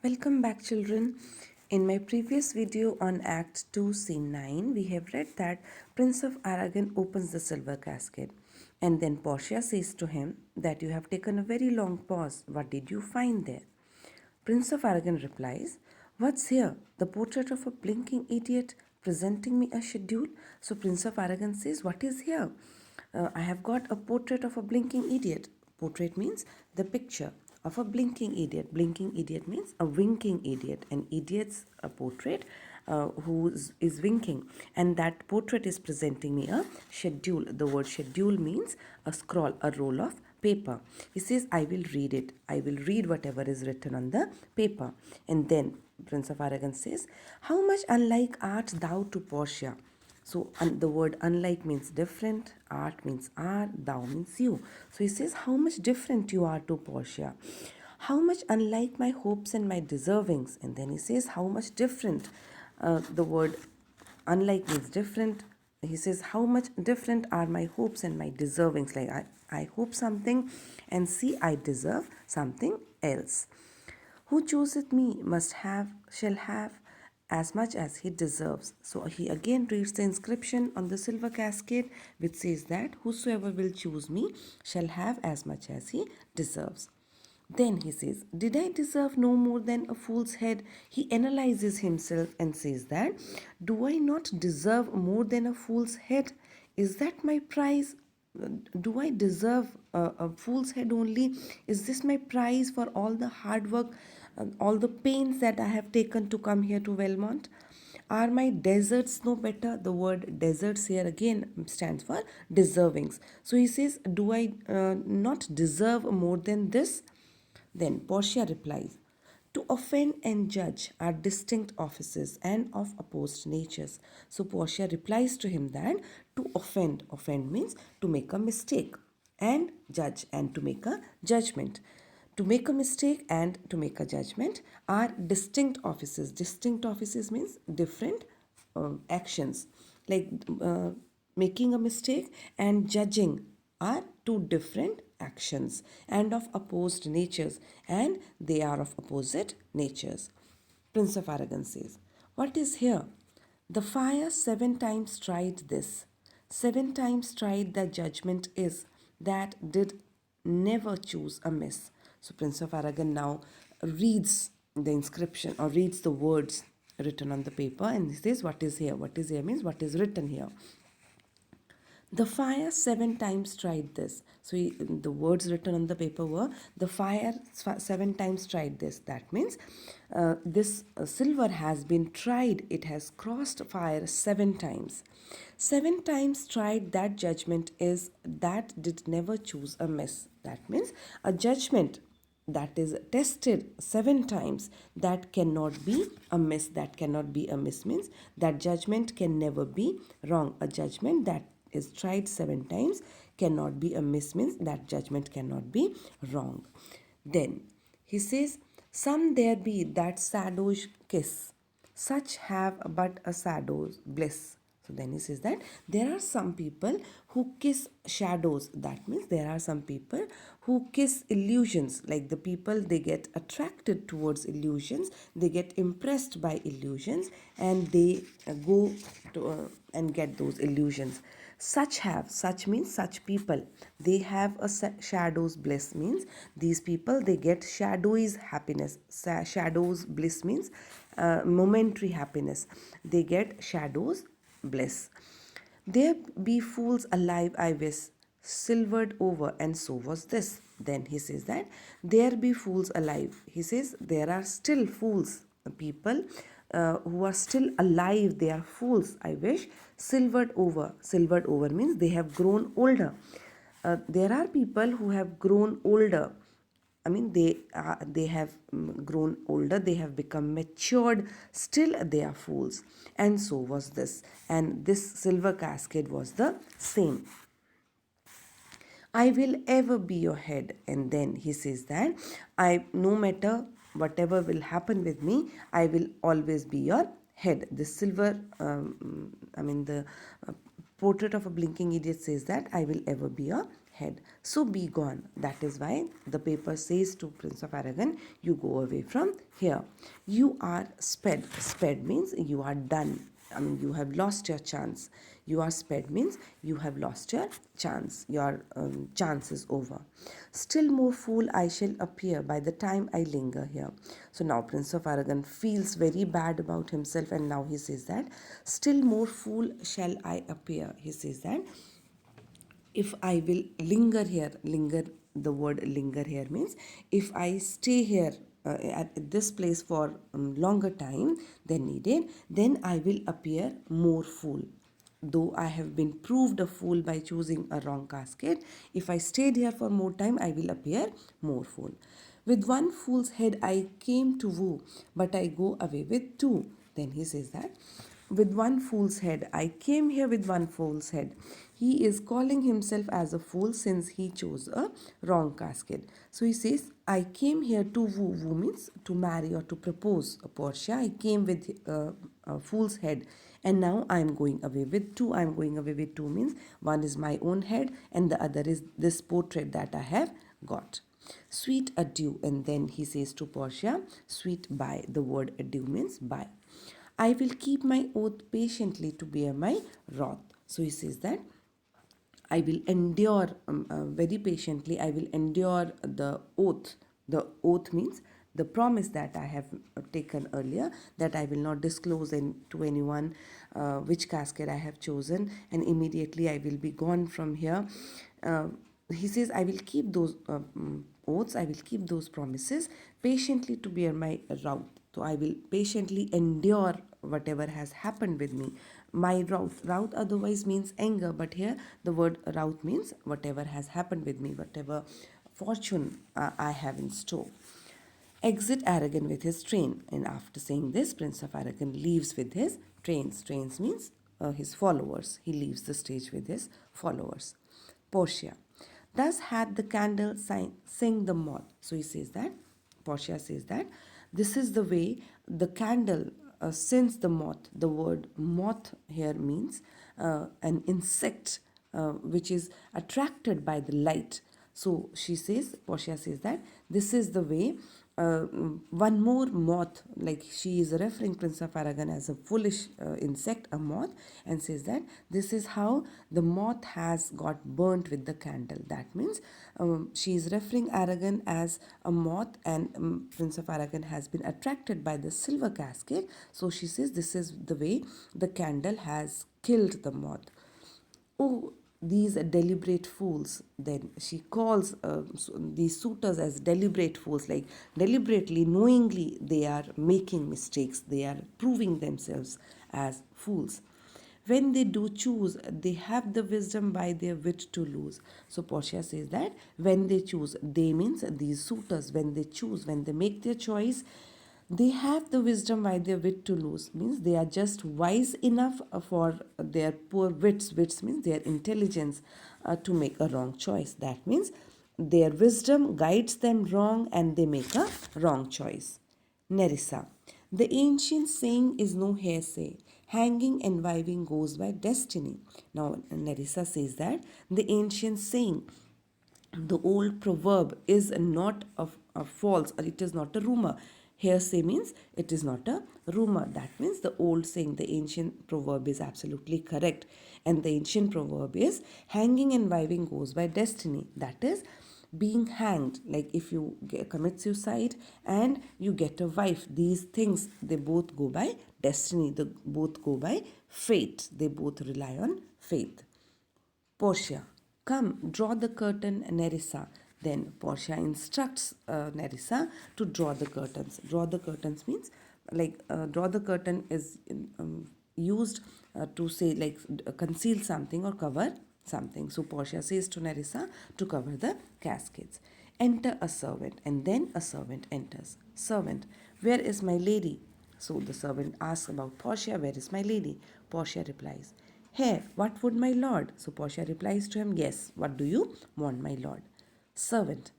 Welcome back, children. In my previous video on Act 2, Scene 9, we have read that Prince of Aragon opens the silver casket. And then Portia says to him that you have taken a very long pause. What did you find there? Prince of Aragon replies, "What's here? The portrait of a blinking idiot presenting me a schedule?" So Prince of Aragon says, "What is here? I have got a portrait of a blinking idiot." Portrait means the picture of a blinking idiot. Blinking idiot means a winking idiot. An idiot's a portrait who is winking. And that portrait is presenting me a schedule. The word schedule means a scroll, a roll of paper. He says, "I will read it. I will read whatever is written on the paper." And then Prince of Aragon says, "How much unlike art thou to Portia?" So the word unlike means different, art means are, thou means you. So he says, "How much different you are to Portia. How much unlike my hopes and my deservings." And then he says, "How much different." The word unlike means different. He says, "How much different are my hopes and my deservings." Like I hope something and see I deserve something else. "Who chooseth me shall have as much as he deserves." So he again reads the inscription on the silver casket, which says that whosoever will choose me shall have as much as he deserves. Then he says, "Did I deserve no more than a fool's head?" He analyzes himself and says that, "Do I not deserve more than a fool's head? Is that my prize? Do I deserve a fool's head only? Is this my prize for all the hard work, all the pains that I have taken to come here to Belmont? Are my deserts no better?" The word deserts here again stands for deservings. So he says, "Do I not deserve more than this?" Then Portia replies, "To offend and judge are distinct offices and of opposed natures." So Portia replies to him that to offend means to make a mistake, and judge and to make a judgment. To make a mistake and to make a judgment are distinct offices. Distinct offices means different actions. Like making a mistake and judging are two different actions and of opposed natures, and they are of opposite natures. Prince of Aragon says, "What is here? The fire 7 times tried this. 7 times tried the judgment is, that did never choose amiss." So Prince of Aragon now reads the inscription or reads the words written on the paper, and he says, "What is here?" What is here means what is written here. "The fire 7 times tried this." So the words written on the paper were, "The fire 7 times tried this." That means this silver has been tried. It has crossed fire 7 times. 7 times tried that judgment is, that did never choose amiss. That means a judgment that is tested 7 times, that cannot be amiss. That cannot be amiss means that judgment can never be wrong. A judgment that is tried 7 times cannot be amiss means that judgment cannot be wrong. Then he says, "Some there be that shadows kiss, such have but a shadow's bliss." So then he says that there are some people who kiss shadows. That means there are some people who kiss illusions. Like the people, they get attracted towards illusions, they get impressed by illusions, and they go to and get those illusions. Such means such people, they have a shadow's bliss means these people, they get shadowy's happiness. Shadow's bliss means momentary happiness. They get shadow's bliss. "There be fools alive, I wish, silvered over, and so was this." Then he says that there be fools alive. He says there are still fools, people who are still alive. They are fools, I wish, silvered over. Silvered over means they have grown older. There are people who have grown older. I mean, they have grown older, they have become matured, still they are fools. And so was this. And this silver casket was the same. "I will ever be your head." And then he says that no matter whatever will happen with me, I will always be your head. The silver, the portrait of a blinking idiot says that I will ever be your head. So be gone. That is why the paper says to Prince of Aragon, you go away from here. You are sped. Sped means you are done. I mean, you have lost your chance. You are sped means you have lost your chance. Your chance is over. Still more fool I shall appear by the time I linger here. So now Prince of Aragon feels very bad about himself, and now he says that, still more fool shall I appear. He says that if I will linger here, linger, the word linger here means if I stay here at this place for longer time than needed, then I will appear more fool. Though I have been proved a fool by choosing a wrong casket, if I stayed here for more time, I will appear more fool. With one fool's head I came to woo, but I go away with two. Then he says that with one fool's head. I came here with one fool's head. He is calling himself as a fool since he chose a wrong casket. So he says, I came here to woo. Woo means to marry or to propose a Portia. I came with a fool's head. And now I am going away with two. I am going away with two means one is my own head and the other is this portrait that I have got. Sweet adieu. And then he says to Portia, sweet bye. The word adieu means bye. I will keep my oath patiently to bear my wrath. So he says that I will endure very patiently. I will endure the oath. The oath means the promise that I have taken earlier, that I will not disclose to anyone which casket I have chosen, and immediately I will be gone from here. He says, I will keep those oaths, I will keep those promises patiently to bear my wrath. So I will patiently endure whatever has happened with me. My wrath. Wrath otherwise means anger, but here the word wrath means whatever has happened with me, whatever fortune I have in store. Exit Aragon with his train. And after saying this, Prince of Aragon leaves with his trains. Trains means his followers. He leaves the stage with his followers. Portia. Thus had the candle sing the moth. So he says that, Portia says that, this is the way the candle sends the moth. The word moth here means an insect which is attracted by the light. So she says, Portia says that this is the way one more moth, like she is referring Prince of Aragon as a foolish insect, a moth, and says that this is how the moth has got burnt with the candle. That means she is referring Aragon as a moth, and Prince of Aragon has been attracted by the silver casket. So she says this is the way the candle has killed the moth. Oh, these deliberate fools. Then she calls these suitors as deliberate fools, like deliberately, knowingly they are making mistakes, they are proving themselves as fools. When they do choose, they have the wisdom by their wit to lose. So Portia says that when they choose, they means these suitors, when they choose, when they make their choice, they have the wisdom by their wit to lose, means they are just wise enough for their poor wits. Wits means their intelligence to make a wrong choice. That means their wisdom guides them wrong and they make a wrong choice. Nerissa. The ancient saying is no hearsay. Hanging and wiving goes by destiny. Now, Nerissa says that the ancient saying, the old proverb, is not a false, or it is not a rumor. Hearsay means it is not a rumor. That means the old saying, the ancient proverb is absolutely correct. And the ancient proverb is hanging and wiving goes by destiny. That is being hanged, like if you commit suicide and you get a wife, these things, they both go by destiny, they both go by fate, they both rely on faith. Portia. Come, draw the curtain, Nerissa. Then Portia instructs Nerissa to draw the curtains. Draw the curtains means, like, draw the curtain is used to say, like, conceal something or cover something. So Portia says to Nerissa to cover the caskets. Enter a servant, and then a servant enters. Servant, where is my lady? So the servant asks about Portia, where is my lady? Portia replies, here, what would my lord? So Portia replies to him, yes, what do you want, my lord? Servant,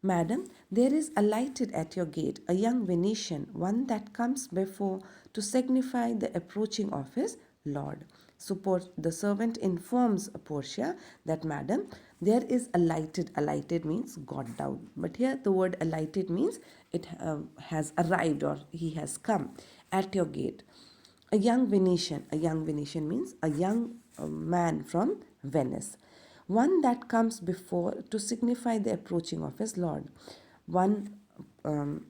madam, there is alighted at your gate a young Venetian, one that comes before to signify the approaching of his lord. So the servant informs Portia that, Madam, there is alighted. Alighted means got down. But here the word alighted means it has arrived or he has come at your gate. A young Venetian. A young Venetian means a young man from Venice. One that comes before to signify the approaching of his lord. One um,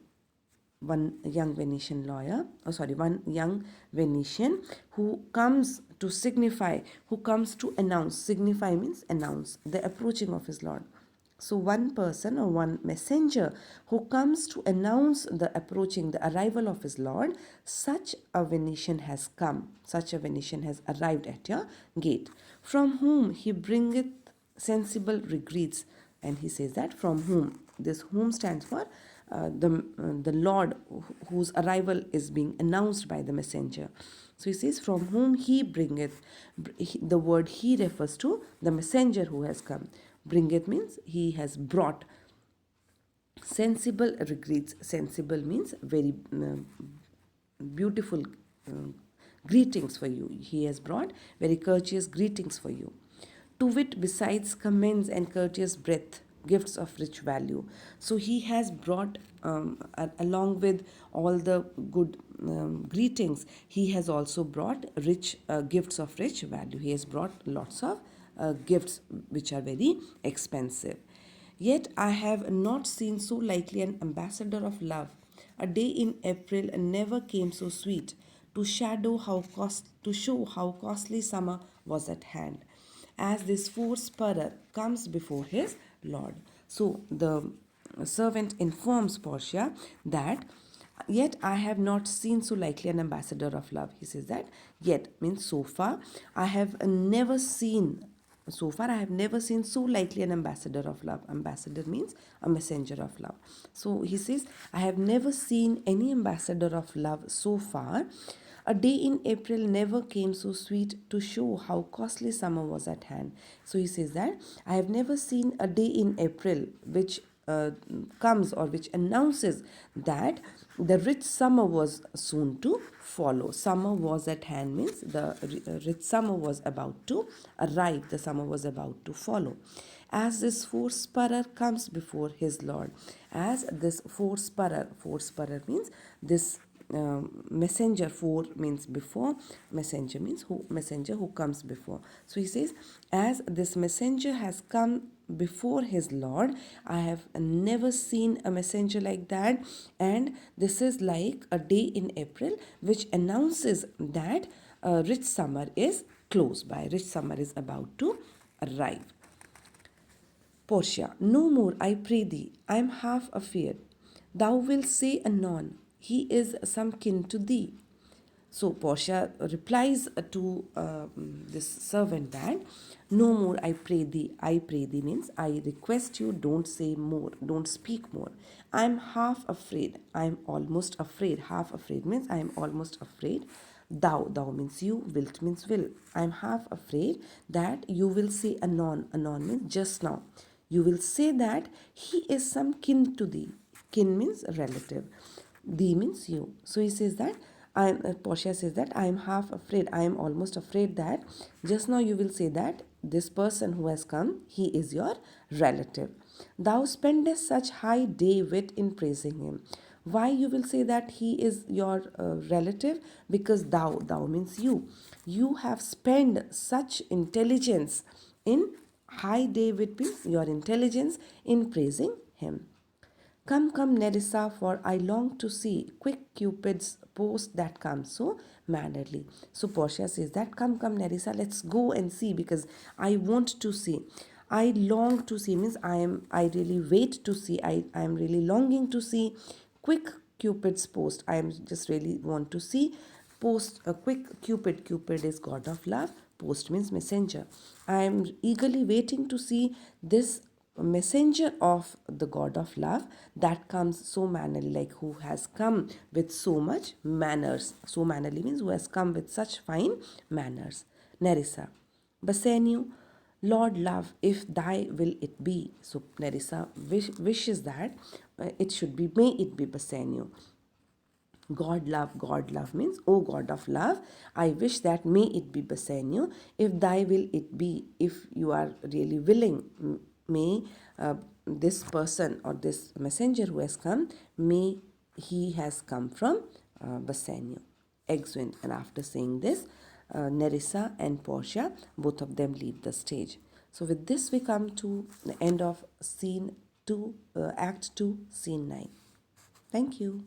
one young Venetian lawyer, one young Venetian who comes to signify, who comes to announce. Signify means announce the approaching of his lord. So one person or one messenger who comes to announce the approaching, the arrival of his lord, such a Venetian has come, such a Venetian has arrived at your gate, from whom he bringeth sensible regrets. And he says that from whom. This whom stands for the Lord whose arrival is being announced by the messenger. So he says, from whom he bringeth. The word he refers to the messenger who has come. Bringeth means he has brought. Sensible regrets. Sensible means very beautiful greetings for you. He has brought very courteous greetings for you. To wit, besides commends and courteous breath, gifts of rich value. So he has brought, along with all the good greetings, he has also brought rich gifts of rich value. He has brought lots of gifts which are very expensive. Yet I have not seen so likely an ambassador of love. A day in April never came so sweet to show how costly summer was at hand, as this four spurrer comes before his lord. So the servant informs Portia that, yet I have not seen so likely an ambassador of love. He says that yet means so far I have never seen. So far, I have never seen so likely an ambassador of love. Ambassador means a messenger of love. So he says, I have never seen any ambassador of love so far. A day in April never came so sweet to show how costly summer was at hand. So he says that I have never seen a day in April which comes or which announces that the rich summer was soon to follow. Summer was at hand means the rich summer was about to arrive, the summer was about to follow. As this four-spurrer comes before his lord, as this four-spurrer means this messenger. Four means before, messenger means messenger who comes before. So he says, as this messenger has come before his lord, I have never seen a messenger like that, and this is like a day in April which announces that rich summer is close by, rich summer is about to arrive. Portia, no more, I pray thee, I am half afeard. Thou wilt say anon, he is some kin to thee. So Portia replies to this servant that, no more, I pray thee. I pray thee means I request you, don't say more, don't speak more. I am half afraid. I am almost afraid. Half afraid means I am almost afraid. Thou means you, wilt means will. I am half afraid that you will say anon. Anon means just now. You will say that he is some kin to thee. Kin means relative. Thee means you. So he says that Portia says that I am half afraid. I am almost afraid that just now you will say that this person who has come, he is your relative. Thou spendest such high day wit in praising him. Why you will say that he is your relative? Because thou means you have spent such intelligence in high day wit means your intelligence in praising him. Come, come, Nerissa, for I long to see quick Cupid's post that comes so mannerly. So Portia says that, come, come, Nerissa, let's go and see, because I want to see. I long to see means I really wait to see. I am really longing to see quick Cupid's post. I am just really want to see post a quick Cupid. Cupid is god of love. Post means messenger. I am eagerly waiting to see this messenger of the god of love that comes so mannerly, like who has come with so much manners. So mannerly means who has come with such fine manners. Nerissa, Bassanio, Lord love, if thy will it be. So Nerissa wishes that it should be, may it be Bassanio. God love means, O God of love, I wish that may it be Bassanio, if thy will it be, if you are really willing, may this person or this messenger who has come, may he has come from Bassanio. Exeunt. And after saying this, Nerissa and Portia, both of them leave the stage. So with this we come to the end of scene 2, Act 2, Scene 9. Thank you.